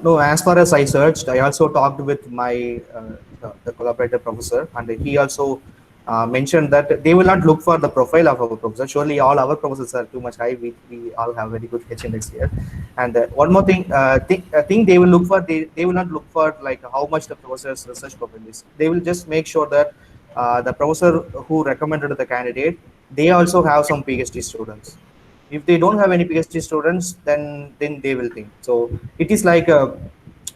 No, as far as I searched, I also talked with my the collaborator professor, and he also mentioned that they will not look for the profile of our professor. Surely, all our professors are too much high. We all have very good H index here. And one more thing, thing they will look for, they will not look for like how much the professor's research profile is. They will just make sure that the professor who recommended the candidate, they also have some PhD students. If they don't have any PhD students, then they will think. So it is like the,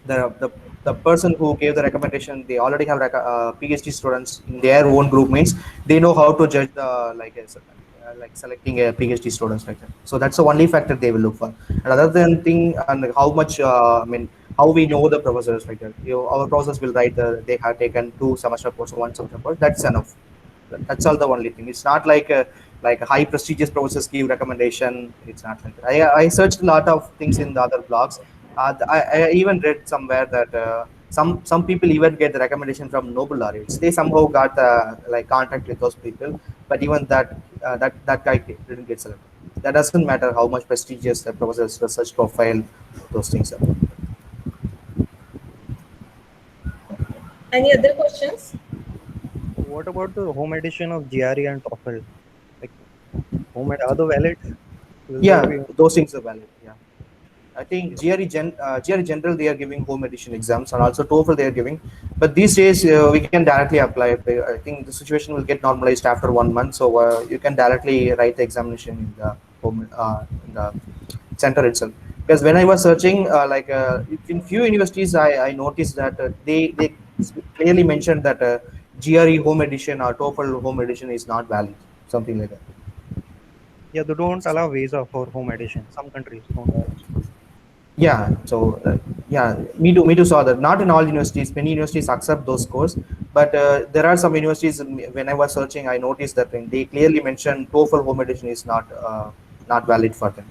the the person who gave the recommendation, they already have PhD students in their own group, means they know how to judge the like selecting a PhD students like that. So that's the only factor they will look for. And other than thing and how much how we know the professors like that. Our professors will write they have taken 2 semester course or 1 semester course. That's enough. That's all the only thing. It's not like a high prestigious professors give recommendation. It's not like that. I searched a lot of things in the other blogs. I even read somewhere that some people even get the recommendation from Nobel laureates. They somehow got like contact with those people, but even that guy didn't get selected. That doesn't matter how much prestigious the professor's research profile, those things are. Any other questions? What about the home edition of GRE and TOEFL? Like, are they valid? Will they Yeah, be? those things are valid. Yeah. I think GRE General, they are giving home edition exams, and also TOEFL they are giving. But these days we can directly apply. I think the situation will get normalized after 1 month, so you can directly write the examination in the home in the center itself. Because when I was searching, in few universities, I noticed that they clearly mentioned that GRE home edition or TOEFL home edition is not valid, something like that. Yeah, they don't allow visa for home edition. Some countries don't allow. Yeah, so yeah, me too saw that. Not in all universities, many universities accept those scores, But there are some universities, when I was searching, I noticed that they clearly mentioned TOEFL home edition is not valid for them.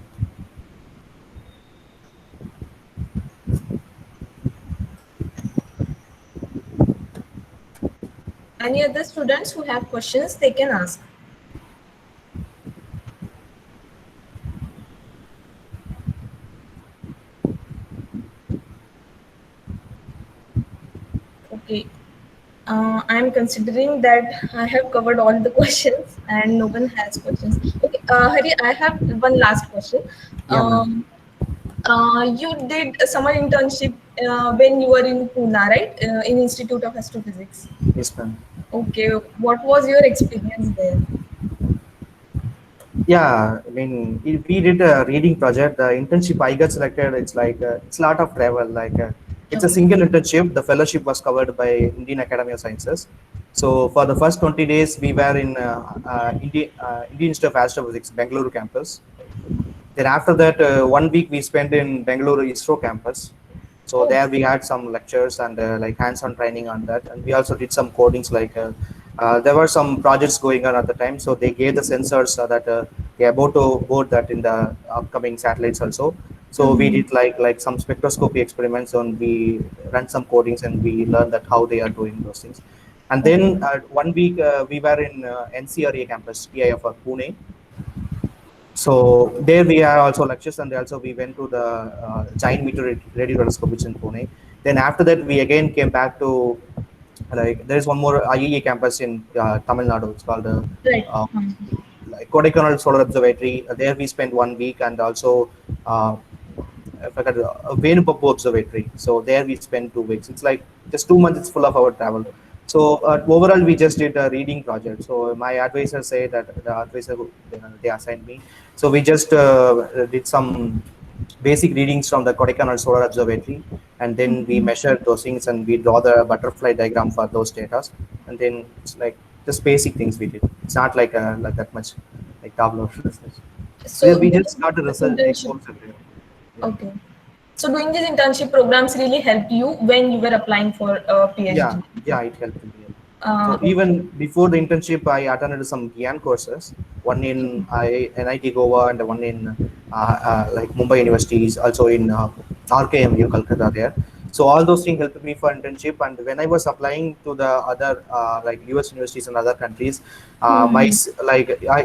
Any other students who have questions, they can ask. Okay. I'm considering that I have covered all the questions and no one has questions. Okay, Hari, I have one last question. Yeah, ma'am. Um, you did a summer internship when you were in Pune, right? In Institute of Astrophysics. Yes, ma'am. Okay, what was your experience there? Yeah, I mean, we did a reading project. The internship I got selected. It's like it's a lot of travel. Like it's a Okay. single internship. The fellowship was covered by Indian Academy of Sciences. So for the first 20 days, we were in Indian Institute of Astrophysics, Bangalore campus. Then after that, 1 week we spent in Bangalore ISRO campus. So Oh. there we had some lectures and like hands-on training on that, and we also did some codings. Like there were some projects going on at the time, so they gave the sensors that they are about to board that in the upcoming satellites also. So we Mhm. did like some spectroscopy experiments, and we ran some codings, and we learned that how they are doing those things. And Okay. then 1 week we were in NCRA campus, TIF of Pune. So there we are also lectures, and also we went to the giant meteor radio telescope which is in Pune. Then after that we again came back to, like, there is one more IEA campus in Tamil Nadu. It's called Right. uh, like Kodaikanal Solar Observatory. There we spent 1 week, and also uh, I forgot Venupappu Observatory. So there we spent 2 weeks. It's like just 2 months. It's full of our travel. So overall, we just did a reading project. So my advisor said that the advisor they assigned me. So we just did some basic readings from the Kodaikanal Solar Observatory, and then we Mhm. measured those things, and we draw the butterfly diagram for those data. And then it's like just basic things we did. It's not like that much like Tableau. There So we doing just got a this result internship, exposure there. Yeah. okay. So doing these internship programs really helped you when you were applying for a Yeah, PhD. yeah, it helped me really. So Okay. even before the internship, I attended some GIAN courses, one in NIT Goa and one in like Mumbai universities, also in RKMU Calcutta there. So all those things helped me for internship. And when I was applying to the other like US universities in other countries, Hmm.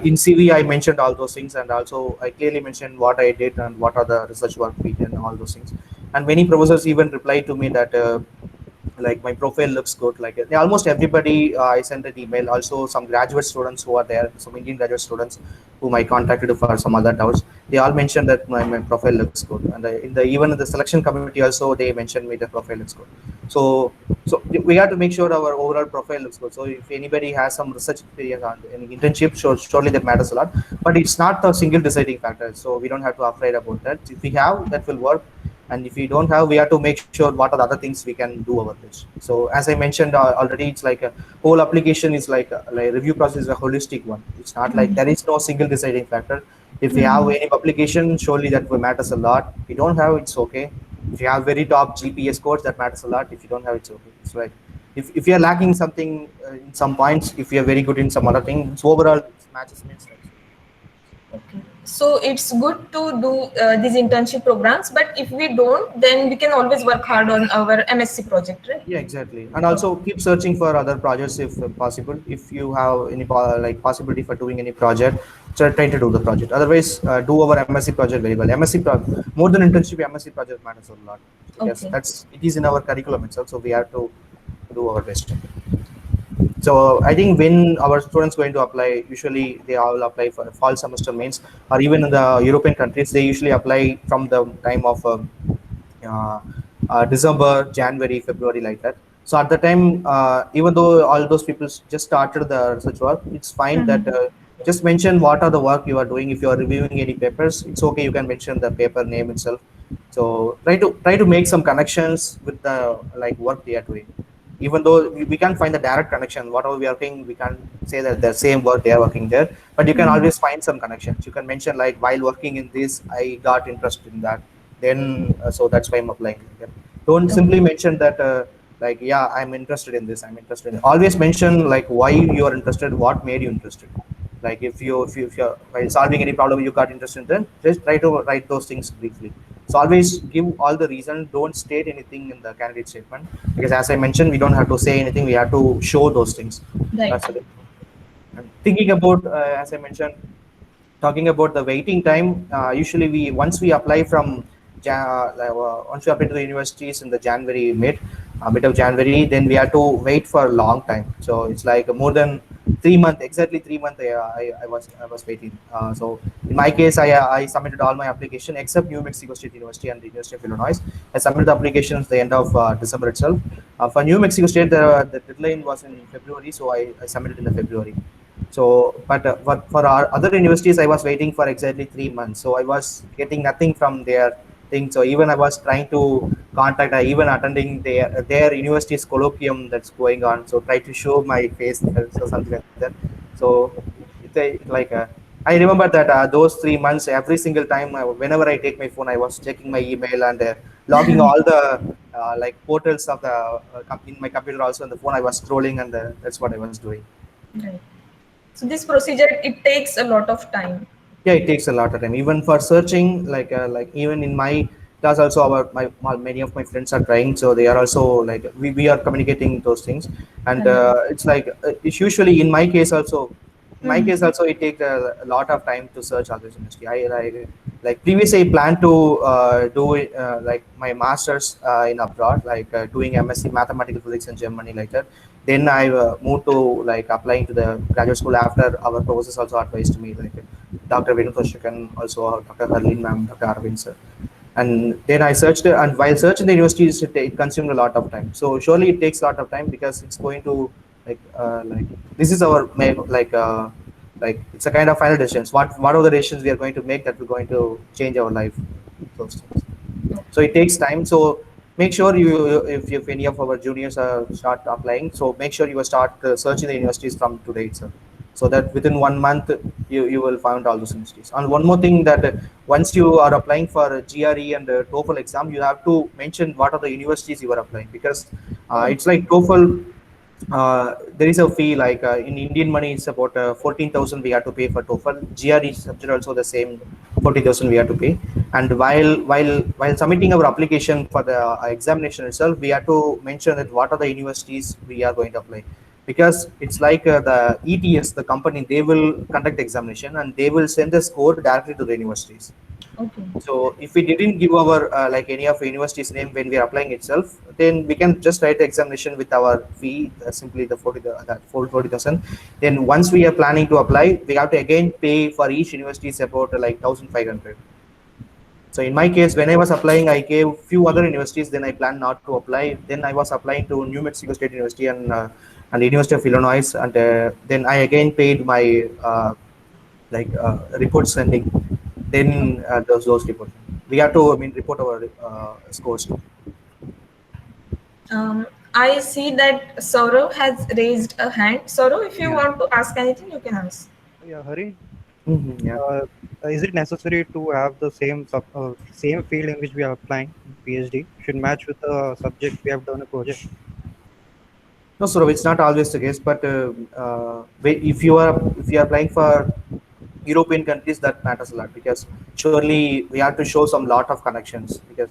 in CV I mentioned all those things, and also I clearly mentioned what I did and what are the research work we did and all those things. And many professors even replied to me that. Like my profile looks good, like almost everybody I sent an email. Also some graduate students who are there, some Indian graduate students whom I contacted for some other doubts, they all mentioned that my profile looks good. And in the even in the selection committee also they mentioned me the profile looks good. So we have to make sure our overall profile looks good. So if anybody has some research experience on any internship, surely that matters a lot. But it's not a single deciding factor, so we don't have to afraid about that. If we have, that will work. And if we don't have, we have to make sure what are the other things we can do our best. So as I mentioned already, it's like a whole application is like review process is a holistic one. It's not like there is no single deciding factor. If we have Hmm. any publication, surely that will matters a lot. If you don't have, it's okay. If you have very top GPS scores, that matters a lot. If you don't have, it's okay. It's like if you're lacking something in some points, if you're very good in some other thing, it's overall it matches means like. Okay. So it's good to do these internship programs, but if we don't, then we can always work hard on our MSc project, right? Yeah, exactly. And Okay. also keep searching for other projects if possible. If you have any like possibility for doing any project, so try to do the project. Otherwise, do our MSc project very well. More than internship, MSc project matters a lot because Okay. that's it is in our curriculum itself. So we have to do our best. So I think when our students going to apply, usually they all apply for fall semester mains, or even in the European countries, they usually apply from the time of uh, December, January, February, like that. So at the time, even though all those people just started the research work, it's fine that Mhm. just mention what are the work you are doing. If you are reviewing any papers, it's okay. You can mention the paper name itself. So try to make some connections with the like work they are doing. Even though we can't find the direct connection, whatever we are working, we can't say that the same work they are working there. But you can Mhm. always find some connections. You can mention like while working in this, I got interested in that, then so that's why I'm applying. Yeah. Don't Okay. simply mention that like, yeah, I'm interested in this, I'm interested in, always mention like why you are interested, what made you interested. Like if you're while solving any problem you got interested in, then just try to write those things briefly. So always give all the reason, don't state anything in the candidate statement, because as I mentioned, we don't have to say anything, we have to show those things. Right. That's the thing. And thinking about, as I mentioned, talking about the waiting time, usually we once we apply from once we apply to the universities in the January mid of January, then we have to wait for a long time. So it's like more than 3 months, exactly 3 months. I was waiting. So in my case, I submitted all my application except New Mexico State University and the University of Illinois. I submitted the applications the end of December itself. For New Mexico State, the deadline was in February, so I submitted in the February. So, but for our other universities, I was waiting for exactly 3 months. So I was getting nothing from their thing. So even I was trying to contact, I even attending their university's colloquium that's going on. So try to show my face there, so something like that. So I remember that those 3 months, every single time, whenever I take my phone, I was checking my email and logging all the like portals of the in my computer also on the phone. I was scrolling and that's what I was doing. Right. So this procedure, it takes a lot of time. Yeah, it takes a lot of time even for searching, like even in my class also, many of my friends are trying, so they are also like we are communicating those things. And Right. it's like it's usually in my case also, Mhm. it takes a lot of time to search all this industry. I like previously I planned to do it, like my masters in abroad, like doing MSc mathematical physics in Germany, like that. Then I moved to like applying to the graduate school after our professors also advised me, like Dr. Venu Toshik and also Dr. Harleen ma'am, Dr. Arvind sir. And then I searched, and while searching the universities, it consumed a lot of time. So surely it takes a lot of time because it's going to like this is our like it's a kind of final decisions. What are the decisions we are going to make that we're going to change our life? Those things. So it takes time. So make sure if any of our juniors start applying, so make sure you start searching the universities from today itself, so that within 1 month you will find all those universities. And one more thing, that once you are applying for a GRE and a TOEFL exam, you have to mention what are the universities you are applying, because Oh, it's like TOEFL, there is a fee, like in Indian money it's about 14,000 we have to pay for TOEFL. GRE subject also the same, 40,000 we have to pay. And while submitting our application for the examination itself, we have to mention that what are the universities we are going to apply, because it's like the ETS, the company, they will conduct the examination and they will send the score directly to the universities. okay. So if we didn't give our like any of university's name when we are applying itself, then we can just write the examination with our fee, simply the 40,000. Then once we are planning to apply, we have to again pay for each university is about like 1,500. So in my case, when I was applying, I gave few other universities. Then I planned not to apply. Then I was applying to New Mexico State University and the University of Illinois, and then I again paid my report sending. Then those reports we have to, I mean, report our scores too. I see that Saurav has raised a hand. Saurav, if you Yeah. want to ask anything, you can ask. Yeah, Hari. Yeah. Uh, is it necessary to have the same field in which we are applying PhD should match with the subject we have done a project? No, so it's not always the case, but if you are applying for European countries, that matters a lot, because surely we have to show some lot of connections, because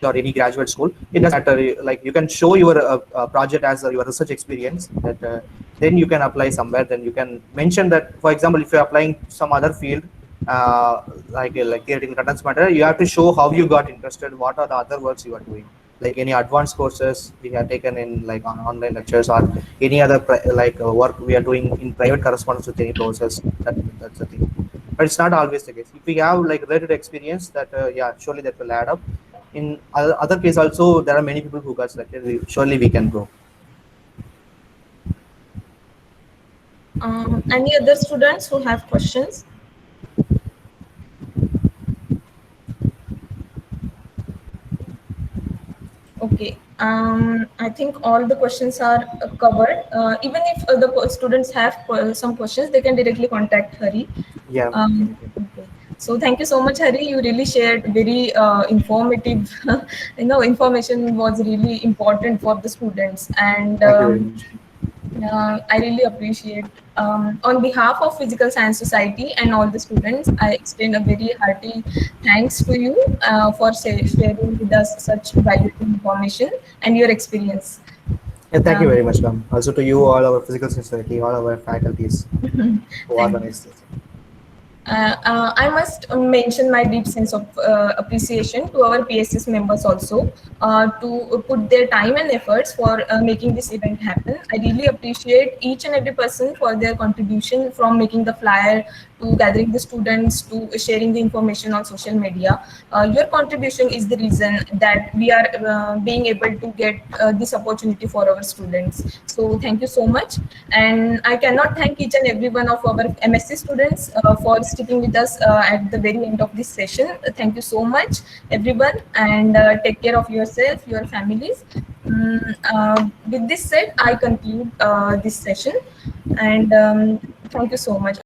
or any graduate school, it doesn't matter. Like you can show your project as your research experience, that then you can apply somewhere. Then you can mention that, for example, if you're applying some other field, like theoretical contents matter, you have to show how you got interested, what are the other works you are doing, like any advanced courses we have taken in like on online lectures, or any other work we are doing in private correspondence with any professors. That's the thing. But it's not always the case. If we have like related experience, that yeah, surely that will add up. In other case also, there are many people who got selected. Surely we can go. Any other students who have questions? Okay. I think all the questions are covered. Even if the students have some questions, they can directly contact Hari. Yeah. Okay. So thank you so much, Hari. You really shared very informative, information was really important for the students, and Thank you very much. I really appreciate. On behalf of Physical Science Society and all the students, I extend a very hearty thanks to you for sharing with us such valuable information and your experience. Yeah, thank you Um, very much, ma'am. Also to you, all our physical society, all our faculties who Thank you. organize this. I must mention my deep sense of appreciation to our PSS members also to put their time and efforts for making this event happen. I really appreciate each and every person for their contribution from making the flyer to gathering the students to sharing the information on social media. Your contribution is the reason that we are being able to get this opportunity for our students. So thank you so much. And I cannot thank each and every one of our MSc students for sticking with us at the very end of this session. Thank you so much, everyone, and take care of yourself, your families. With this said, I conclude this session, and thank you so much.